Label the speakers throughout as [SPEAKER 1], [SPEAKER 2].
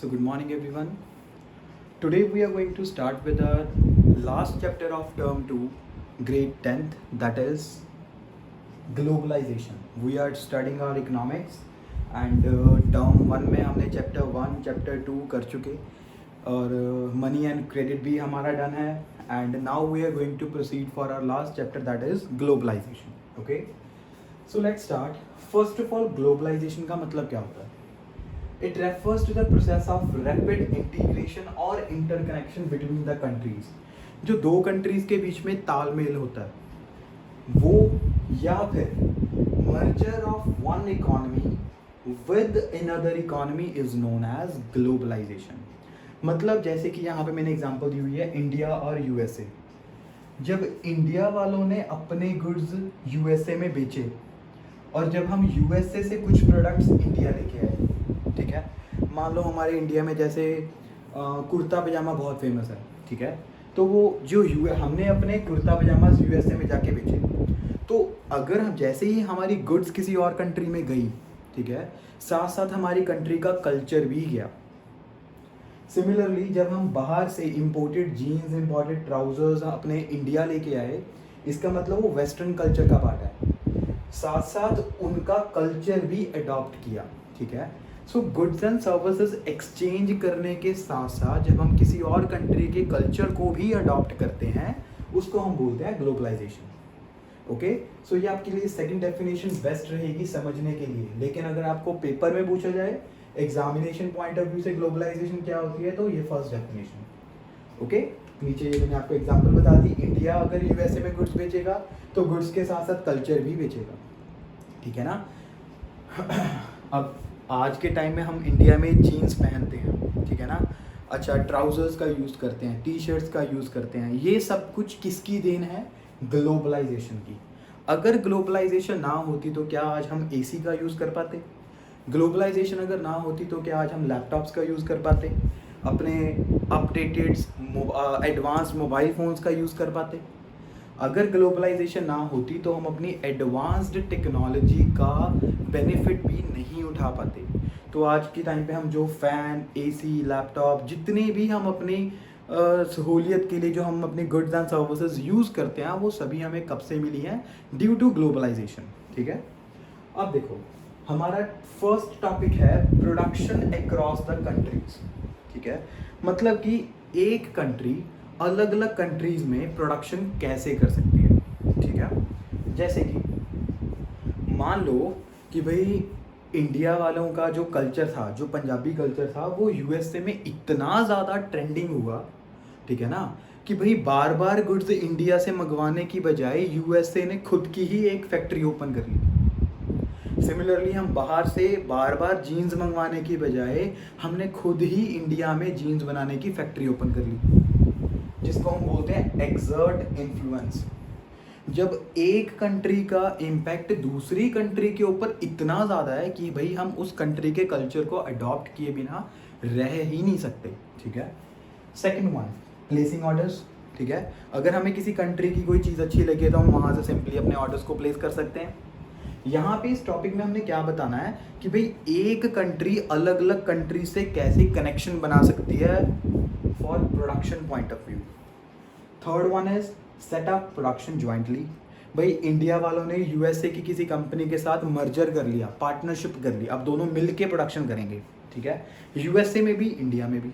[SPEAKER 1] So good morning everyone. Today we are going to start with our last chapter of term 2, grade 10th, that is globalization. We are studying our economics and term 1 में हमने chapter 1, chapter 2 कर चुके और money and credit भी हमारा done है and now we are going to proceed for our last chapter, that is globalization. Okay? So let's start. First of all, globalization का मतलब क्या होता है? It refers to the process of rapid integration or interconnection between the countries. जो दो countries के बीच में तालमेल होता है वो, या फिर merger of one economy with another economy is known as globalization. मतलब जैसे कि यहाँ पे मैंने एग्जांपल दी हुई है इंडिया और यूएसए. जब इंडिया वालों ने अपने गुड्स यूएसए में बेचे और जब हम यूएसए से कुछ प्रोडक्ट्स इंडिया लेके आए, ठीक है, मान लो हमारे इंडिया में जैसे कुर्ता पजामा बहुत फेमस है, ठीक है, तो वो जो हमने अपने कुर्ता पजामा यूएसए में जाके बेचे, तो अगर हम जैसे ही हमारी गुड्स किसी और कंट्री में गई, ठीक है, साथ साथ हमारी कंट्री का कल्चर भी गया. सिमिलरली जब हम बाहर से इंपोर्टेड जीन्स, इंपोर्टेड ट्राउजर्स अपने इंडिया लेके आए, इसका मतलब वो वेस्टर्न कल्चर का पार्ट है, साथ साथ उनका कल्चर भी अडॉप्ट किया, ठीक है. So goods and services exchange करने के साथ साथ जब हम किसी और कंट्री के कल्चर को भी अडॉप्ट करते हैं, उसको हम बोलते हैं ग्लोबलाइजेशन. ओके, सो ये आपके लिए सेकंड डेफिनेशन बेस्ट रहेगी समझने के लिए. लेकिन अगर आपको पेपर में पूछा जाए एग्जामिनेशन पॉइंट ऑफ व्यू से ग्लोबलाइजेशन क्या होती है, तो ये फर्स्ट डेफिनेशन. ओके, नीचे ये मैंने आपको एग्जांपल बता दी. इंडिया अगर यूएसए में गुड्स बेचेगा तो गुड्स के साथ साथ कल्चर भी बेचेगा, ठीक है ना. अब आज के टाइम में हम इंडिया में जीन्स पहनते हैं, ठीक है ना, अच्छा ट्राउजर्स का यूज़ करते हैं, टी शर्ट्स का यूज़ करते हैं. ये सब कुछ किसकी देन है? ग्लोबलाइजेशन की. अगर ग्लोबलाइजेशन ना होती तो क्या आज हम एसी का यूज़ कर पाते? ग्लोबलाइजेशन अगर ना होती तो क्या आज हम लैपटॉप्स का यूज़ कर पाते? अपने अपडेटेड एडवांस मोबाइल फ़ोन्स का यूज़ कर पाते? अगर ग्लोबलाइजेशन ना होती तो हम अपनी एडवांस्ड टेक्नोलॉजी का बेनिफिट भी नहीं उठा पाते. तो आज के टाइम पे हम जो फ़ैन, एसी, लैपटॉप, जितने भी हम अपनी सहूलियत के लिए जो हम अपनी गुड्स एंड सर्विसेज यूज़ करते हैं, वो सभी हमें कब से मिली हैं? ड्यू टू ग्लोबलाइजेशन, ठीक है. अब देखो, हमारा फर्स्ट टॉपिक है प्रोडक्शन अक्रॉस द कंट्रीज, ठीक है. मतलब कि एक कंट्री अलग अलग कंट्रीज़ में प्रोडक्शन कैसे कर सकती है, ठीक है. जैसे कि मान लो कि भाई इंडिया वालों का जो कल्चर था, जो पंजाबी कल्चर था, वो यूएसए में इतना ज़्यादा ट्रेंडिंग हुआ, ठीक है ना, कि भाई बार बार गुड्स इंडिया से मंगवाने की बजाय यूएसए ने खुद की ही एक फैक्ट्री ओपन कर ली. सिमिलरली हम बाहर से बार बार जीन्स मंगवाने की बजाय हमने खुद ही इंडिया में जीन्स बनाने की फैक्ट्री ओपन कर ली, जिसको हम बोलते हैं एक्सर्ट इन्फ्लुएंस. जब एक कंट्री का इम्पैक्ट दूसरी कंट्री के ऊपर इतना ज़्यादा है कि भाई हम उस कंट्री के कल्चर को अडॉप्ट किए बिना रह ही नहीं सकते, ठीक है. सेकंड वन, प्लेसिंग ऑर्डर्स, ठीक है. अगर हमें किसी कंट्री की कोई चीज़ अच्छी लगे तो हम वहाँ से सिंपली अपने ऑर्डर्स को प्लेस कर सकते हैं. यहाँ पे इस टॉपिक में हमने क्या बताना है कि भाई एक कंट्री अलग अलग कंट्री से कैसे कनेक्शन बना सकती है for production point of view. Third one is set up production jointly. भाई इंडिया वालों ने यूएसए की किसी कंपनी के साथ मर्जर कर लिया, पार्टनरशिप कर ली, अब दोनों मिल के प्रोडक्शन करेंगे, ठीक है. यूएसए में भी, इंडिया में भी.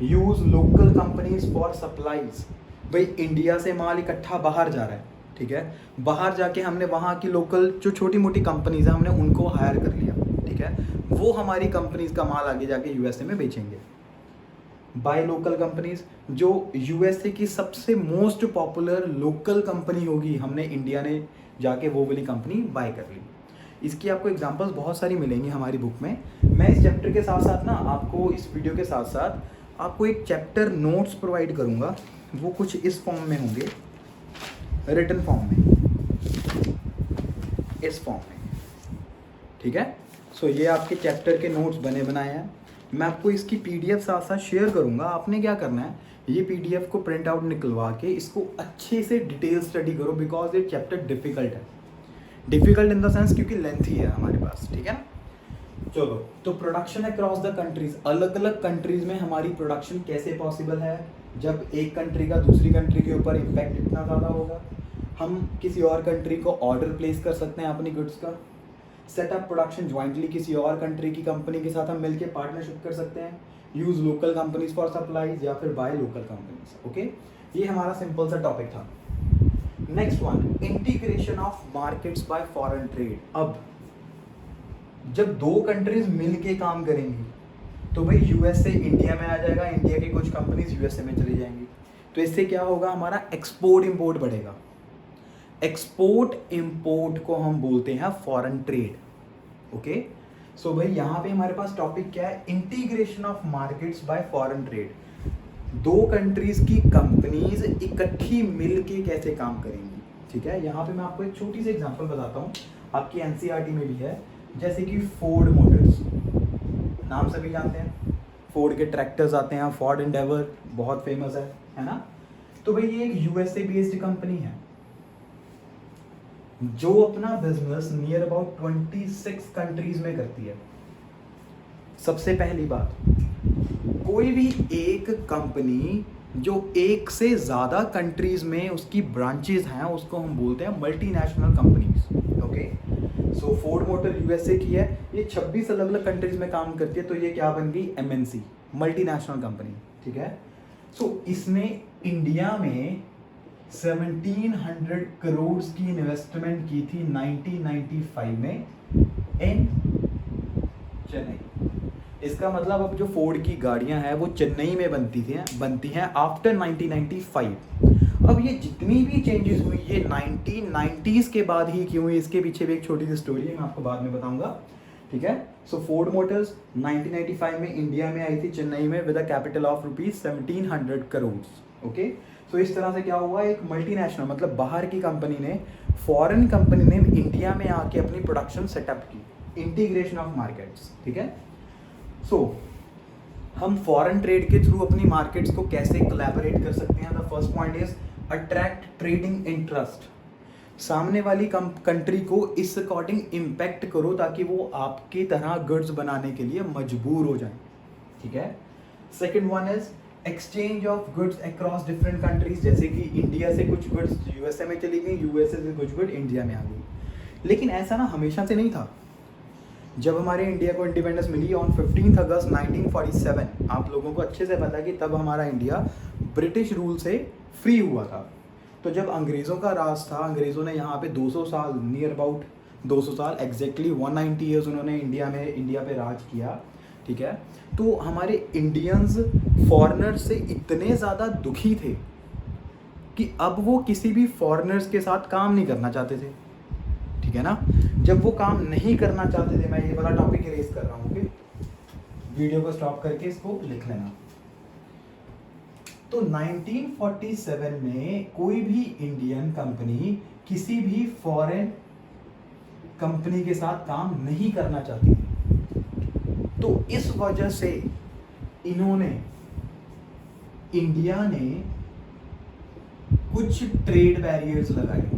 [SPEAKER 1] Use local companies for supplies. भाई इंडिया से माल इकट्ठा बाहर जा रहा है, ठीक है, बाहर जाके हमने वहाँ की लोकल जो छोटी मोटी कंपनीज हैं हमने उनको हायर कर लिया, ठीक है, वो हमारी कंपनीज का माल आगे जाके यूएसए में बेचेंगे. बाय लोकल कंपनीज, जो यूएसए की सबसे मोस्ट पॉपुलर लोकल कंपनी होगी, हमने इंडिया ने जाके वो वाली कंपनी बाय कर ली. इसकी आपको एग्जांपल्स बहुत सारी मिलेंगी हमारी बुक में. मैं इस चैप्टर के साथ साथ ना आपको इस वीडियो के साथ साथ आपको एक चैप्टर नोट्स प्रोवाइड करूँगा. वो कुछ इस फॉर्म में होंगे, रिटन फॉर्म में, इस फॉर्म में, ठीक है. सो ये आपके चैप्टर के नोट्स बने बनाए हैं. मैं आपको इसकी पीडीएफ साथ साथ शेयर करूंगा. आपने क्या करना है, ये पीडीएफ को प्रिंट आउट निकलवा के इसको अच्छे से डिटेल स्टडी करो, बिकॉज ये चैप्टर डिफिकल्ट है. डिफिकल्ट इन द सेंस क्योंकि लेंथी है हमारे पास, ठीक है ना. चलो, तो प्रोडक्शन अक्रॉस द कंट्रीज, अलग अलग कंट्रीज में हमारी प्रोडक्शन कैसे पॉसिबल है जब एक कंट्री का दूसरी कंट्री के ऊपर इम्पैक्ट इतना ज़्यादा होगा। हम किसी और कंट्री को ऑर्डर प्लेस कर सकते हैं अपनी गुड्स का, सेटअप प्रोडक्शन ज्वाइंटली किसी और कंट्री की कंपनी के साथ हम मिलकर पार्टनरशिप कर सकते हैं, use local companies for supplies या फिर बाय लोकल कंपनीज। ओके, ये हमारा सिंपल सा टॉपिक था। Next one, integration of markets bye foreign trade. अब जब दो कंट्रीज मिलके काम करेंगी तो भाई यूएस से इंडिया में आ जाएगा, इंडिया की कुछ कंपनीज यूएसए में चली जाएंगी, तो इससे क्या होगा, हमारा एक्सपोर्ट इंपोर्ट बढ़ेगा। एक्सपोर्ट इंपोर्ट को हम बोलते हैं फॉरेन ट्रेड। ओके, सो भाई यहाँ पे हमारे पास टॉपिक क्या है, integration of markets bye foreign trade. दो कंट्रीज की कंपनीज इकट्ठी मिलके कैसे काम करेंगी। ठीक है, यहाँ पे मैं आपको एक छोटी सी एग्जांपल बताता हूँ, आपकी एनसीईआरटी में भी है, जैसे कि फोर्ड मोटर्स, नाम सभी जानते हैं, फोर्ड के ट्रैक्टर्स आते हैं, फोर्ड एंडेवर बहुत फेमस है ना। तो भाई ये एक यूएसए बेस्ड कंपनी है जो अपना बिजनेस नियर अबाउट 26 कंट्रीज में करती है। सबसे पहली बात, कोई भी एक कंपनी जो एक से ज़्यादा कंट्रीज में उसकी ब्रांचेज हैं उसको हम बोलते हैं मल्टीनेशनल कंपनीज। ओके, सो फोर्ड मोटर यूएसए की है, ये 26 अलग अलग कंट्रीज में काम करती है, तो ये क्या बन गई, एमएनसी, मल्टीनेशनल कंपनी। ठीक है, सो इसने इंडिया में 1700 करोड़ की इन्वेस्टमेंट की थी 1995 में इन चेन्नई। इसका मतलब अब जो फोर्ड की गाड़ियां हैं वो चेन्नई में बनती हैं आफ्टर 1995। अब ये जितनी भी चेंजेस हुई ये 1990s के बाद ही क्यों हुई, इसके पीछे भी एक छोटी सी स्टोरी है, मैं आपको बाद में बताऊंगा। ठीक है, सो फोर्ड मोटर्स 1995 में इंडिया में आई थी चेन्नई में with a capital of ₹1700 crore. Okay, so इस तरह से क्या हुआ, एक मल्टीनेशनल मतलब बाहर की कंपनी ने, फॉरेन कंपनी ने इंडिया में आके अपनी प्रोडक्शन सेटअप की, इंटीग्रेशन ऑफ मार्केट्स। ठीक है, सो हम फॉरेन ट्रेड के थ्रू अपनी मार्केट्स को कैसे कोलैबोरेट कर सकते हैं। The first point is attract trading interest. सामने वाली कंट्री को इस अकॉर्डिंग इम्पैक्ट करो ताकि वो आपकी तरह गुड्स बनाने के लिए मजबूर हो जाए। ठीक है, second one is exchange of goods across different countries, जैसे कि इंडिया से कुछ गुड्स यूएसए में चली गई, यूएसए से कुछ गुड इंडिया में आ गई। लेकिन ऐसा ना हमेशा से नहीं था। जब हमारे इंडिया को इंडिपेंडेंस मिली ऑन 15 अगस्त 1947, आप लोगों को अच्छे से पता है कि तब हमारा इंडिया ब्रिटिश रूल से फ्री हुआ था। तो जब अंग्रेज़ों का राज था, अंग्रेज़ों ने यहाँ पे 200 साल, नियर अबाउट 200 साल, एग्जैक्टली 190 ईयर्स उन्होंने इंडिया पे राज किया। ठीक है, तो हमारे इंडियंस फॉरेनर्स से इतने ज़्यादा दुखी थे कि अब वो किसी भी फॉरेनर्स के साथ काम नहीं करना चाहते थे। ठीक है ना, जब वो काम नहीं करना चाहते थे, मैं ये वाला टॉपिक इरेज कर रहा हूँ, ओके, वीडियो को स्टॉप करके इसको लिख लेना। तो 1947 में कोई भी इंडियन कंपनी किसी भी फॉरेन कंपनी के साथ काम नहीं करना चाहती थी। तो इस वजह से इंडिया ने कुछ ट्रेड बैरियर्स लगाए।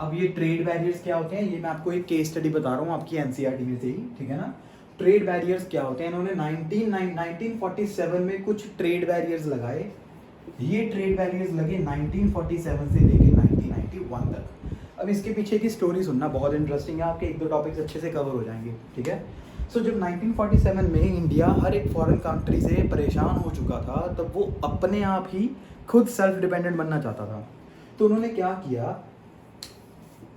[SPEAKER 1] अब ये ट्रेड बैरियर्स क्या होते हैं, ये मैं आपको एक केस स्टडी बता रहा हूँ आपकी एनसीईआरटी में से ही। ठीक है ना, ट्रेड बैरियर्स क्या होते हैं, इन्होंने 1947 में कुछ ट्रेड बैरियर्स लगाए। ये ट्रेड बैरियर्स लगे 1947 से लेके 1991 तक। अब इसके पीछे की स्टोरी सुनना बहुत इंटरेस्टिंग है, आपके एक दो टॉपिक्स अच्छे से कवर हो जाएंगे। ठीक है, सो जब 1947 में इंडिया हर एक फॉरेन कंट्री से परेशान हो चुका था, तब वो अपने आप ही खुद सेल्फ डिपेंडेंट बनना चाहता था। तो उन्होंने क्या किया,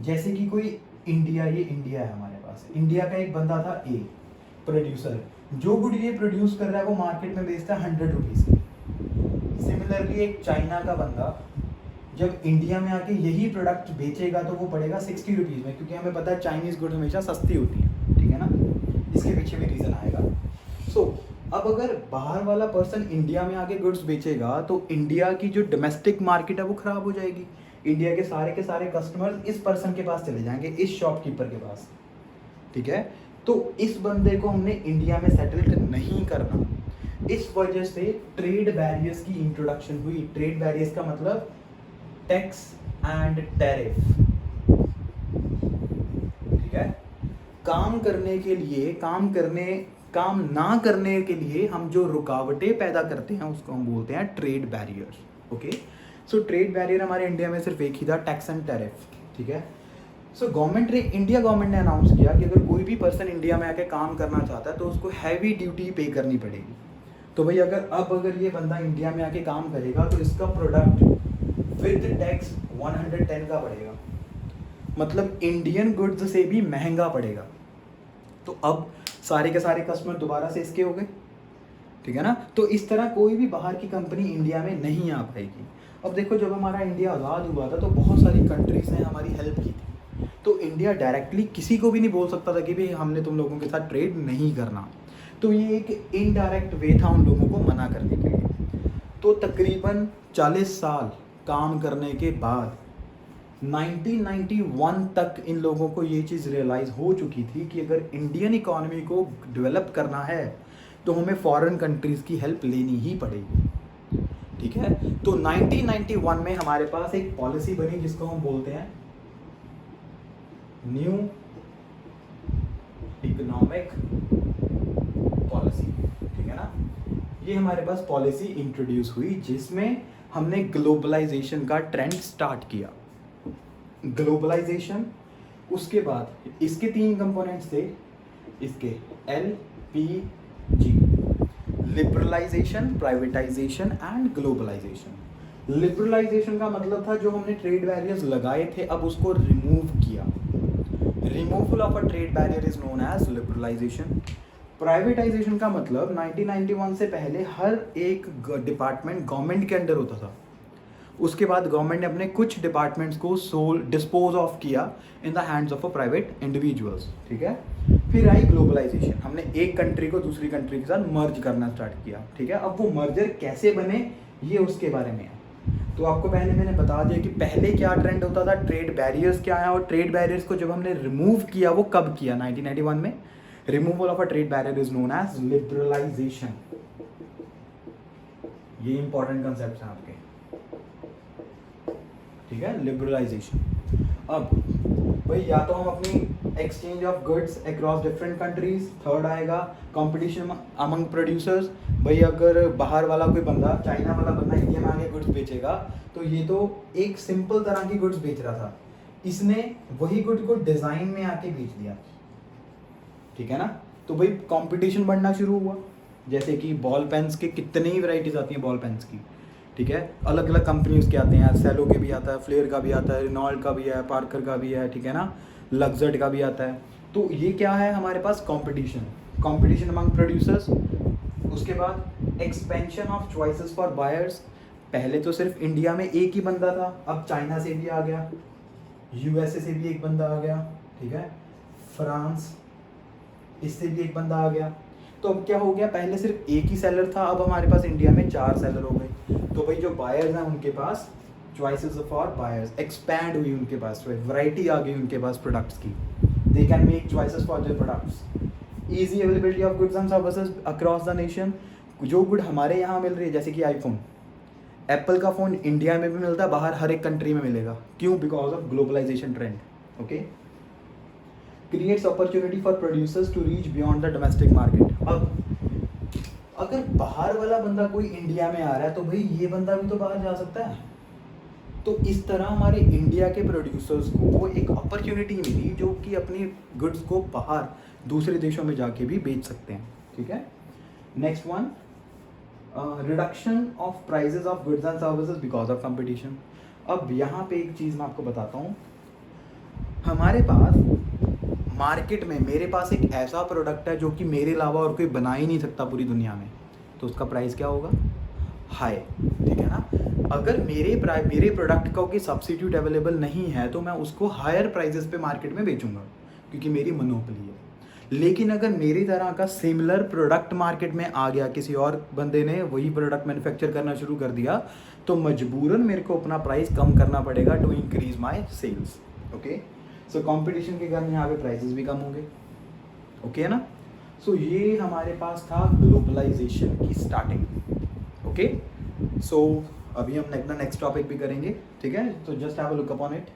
[SPEAKER 1] जैसे कि कोई इंडिया, ये इंडिया है हमारे पास, इंडिया का एक बंदा था ए प्रोड्यूसर, जो गुड ये प्रोड्यूस कर रहा है वो मार्केट में बेचता है 100 रुपीज़ की। सिमिलरली एक चाइना का बंदा जब इंडिया में आके यही प्रोडक्ट बेचेगा तो वो पड़ेगा 60 रुपीज़ में, क्योंकि हमें पता है चाइनीज़ गुड हमेशा सस्ती होती है। ठीक है ना, इसके पीछे भी रीज़न आएगा। सो अब अगर बाहर वाला पर्सन इंडिया में आके गुड्स बेचेगा तो इंडिया की जो डोमेस्टिक मार्केट है वो ख़राब हो जाएगी। इंडिया के सारे कस्टमर्स इस पर्सन के पास चले जाएंगे, इस शॉपकीपर के पास। ठीक है, तो इस बंदे को हमने इंडिया में सेटल्ड नहीं करना, इस वजह से ट्रेड बैरियर्स की इंट्रोडक्शन हुई। ट्रेड बैरियर्स का मतलब टैक्स एंड टैरिफ। ठीक है। काम ना करने के लिए हम जो रुकावटें पैदा करते हैं उसको हम बोलते हैं trade barriers. Okay, so trade barrier हमारे इंडिया में सिर्फ एक ही था, टैक्स एंड टैरिफ। ठीक है, सो इंडिया गवर्नमेंट ने अनाउंस किया कि अगर कोई भी पर्सन इंडिया में आके काम करना चाहता है तो उसको हैवी ड्यूटी पे करनी पड़ेगी। तो भाई अगर ये बंदा इंडिया में आके काम करेगा तो इसका प्रोडक्ट विद टैक्स 110 का पड़ेगा, मतलब इंडियन गुड्स से भी महंगा पड़ेगा। तो अब सारे के सारे कस्टमर दोबारा से इसके हो गए, ठीक है ना। तो इस तरह कोई भी बाहर की कंपनी इंडिया में नहीं आ पाएगी। अब देखो, जब हमारा इंडिया आज़ाद हुआ था तो बहुत सारी कंट्रीज ने हमारी हेल्प की थी, तो इंडिया डायरेक्टली किसी को भी नहीं बोल सकता था कि भाई हमने तुम लोगों के साथ ट्रेड नहीं करना। तो ये एक इनडायरेक्ट वे था उन लोगों को मना करने के लिए। तो तकरीबन 40 साल काम करने के बाद 1991 तक इन लोगों को ये चीज़ रियलाइज़ हो चुकी थी कि अगर इंडियन इकॉनमी को डेवलप करना है तो हमें फॉरेन कंट्रीज़ की हेल्प लेनी ही पड़ेगी। ठीक है, तो 1991 में हमारे पास एक पॉलिसी बनी जिसको हम बोलते हैं न्यू इकोनॉमिक पॉलिसी। ठीक है ना, ये हमारे पास पॉलिसी इंट्रोड्यूस हुई जिसमें हमने ग्लोबलाइजेशन का ट्रेंड स्टार्ट किया। ग्लोबलाइजेशन, उसके बाद इसके 3 कंपोनेंट्स थे, इसके LPG, liberalisation, privatisation and globalisation. Liberalisation का मतलब था जो हमने ट्रेड बैरियर्स लगाए थे अब उसको रिमूव किया। Removal of a trade barrier is known as liberalisation. Privatisation का मतलब 1991 से पहले हर एक डिपार्टमेंट गवर्नमेंट के अंडर होता था, उसके बाद गवर्नमेंट ने अपने कुछ डिपार्टमेंट्स को डिस्पोज ऑफ किया in the hands of a private individuals. ठीक है, फिर आई ग्लोबलाइजेशन, हमने एक कंट्री को दूसरी कंट्री के साथ मर्ज करना स्टार्ट किया। ठीक है, अब वो मर्जर कैसे बने ये उसके बारे में है। तो आपको पहले मैंने बता दिया कि पहले क्या ट्रेंड होता था, ट्रेड बैरियर्स क्या है, और ट्रेड बैरियर्स को जब हमने रिमूव किया वो कब किया, 1991 में। Removal of a trade barrier is known as liberalisation. ये इंपॉर्टेंट कंसेप्ट है आपके, ठीक है, लिबरलाइजेशन। अब भाई या तो हम अपनी exchange of goods across different countries, third आएगा कंपटीशन अमंग प्रोड्यूसर्स। भाई अगर बाहर वाला कोई बंदा, चाइना वाला बंदा इंडिया में आके गुड्स बेचेगा तो ये तो एक सिंपल तरह की गुड्स बेच रहा था, इसने वही गुड को डिजाइन में आके बेच दिया। ठीक है ना, तो भाई कंपटीशन बढ़ना शुरू हुआ। जैसे कि बॉल पेन्स के कितनी ही वैरायटीज आती हैं बॉल पेन्स की, ठीक है, अलग अलग कंपनीज के आते हैं, सेलो के भी आता है, फ्लेयर का भी आता है, रेनॉल्ट का भी है, पार्कर का भी है, ठीक है ना, लग्जर्ट का भी आता है। तो ये क्या है हमारे पास, कंपटीशन अमंग प्रोड्यूसर्स। उसके बाद expansion of choices for buyers. पहले तो सिर्फ इंडिया में एक ही बंदा था, अब चाइना से भी आ गया, यूएसए से भी एक बंदा आ गया, ठीक है, फ्रांस, इससे भी एक बंदा आ गया। तो अब क्या हो गया, पहले सिर्फ एक ही सेलर था, अब हमारे पास इंडिया में 4 सेलर हो गए। तो भाई जो बायर्स हैं उनके पास चॉइसेस फॉर बायर्स एक्सपैंड हुई, उनके पास वैरायटी आ गई उनके पास प्रोडक्ट्स की, they can make choices for their products. Easy availability of goods and services across the nation. जो गुड हमारे यहाँ मिल रही है, जैसे कि आईफोन, एप्पल का फ़ोन इंडिया में भी मिलता है, बाहर हर एक कंट्री में मिलेगा। क्यों? Because of globalisation trend. Okay, creates opportunity for producers to reach beyond the domestic market. अब अगर बाहर वाला बंदा कोई इंडिया में आ रहा है तो भाई ये बंदा भी तो बाहर जा सकता है। तो इस तरह हमारे इंडिया के प्रोड्यूसर्स को एक अपॉर्चुनिटी मिली जो कि अपनी गुड्स को बाहर दूसरे देशों में जाके भी बेच सकते हैं। ठीक है, next one, reduction of prices of goods and services because of competition. अब यहाँ पे एक चीज़ मैं आपको बताता हूँ, हमारे पास मार्केट में मेरे पास एक ऐसा प्रोडक्ट है जो कि मेरे अलावा और कोई बना ही नहीं सकता पूरी दुनिया में, तो उसका प्राइस क्या होगा, हाई। ठीक है ना, अगर मेरे प्रोडक्ट का कोई सब्सिट्यूट अवेलेबल नहीं है तो मैं उसको हायर प्राइजेस पे मार्केट में बेचूंगा क्योंकि मेरी मोनोपोली है। लेकिन अगर मेरी तरह का सिमिलर प्रोडक्ट मार्केट में आ गया, किसी और बंदे ने वही प्रोडक्ट मैन्युफैक्चर करना शुरू कर दिया, तो मजबूरन मेरे को अपना प्राइस कम करना पड़ेगा to increase my sales. Okay, so competition के कारण यहाँ पे प्राइसेस भी कम होंगे। ओके है ना, सो ये हमारे पास था ग्लोबलाइजेशन की स्टार्टिंग। ओके, सो अभी हम नेक्स्ट टॉपिक भी करेंगे, ठीक है, तो just have a look upon it.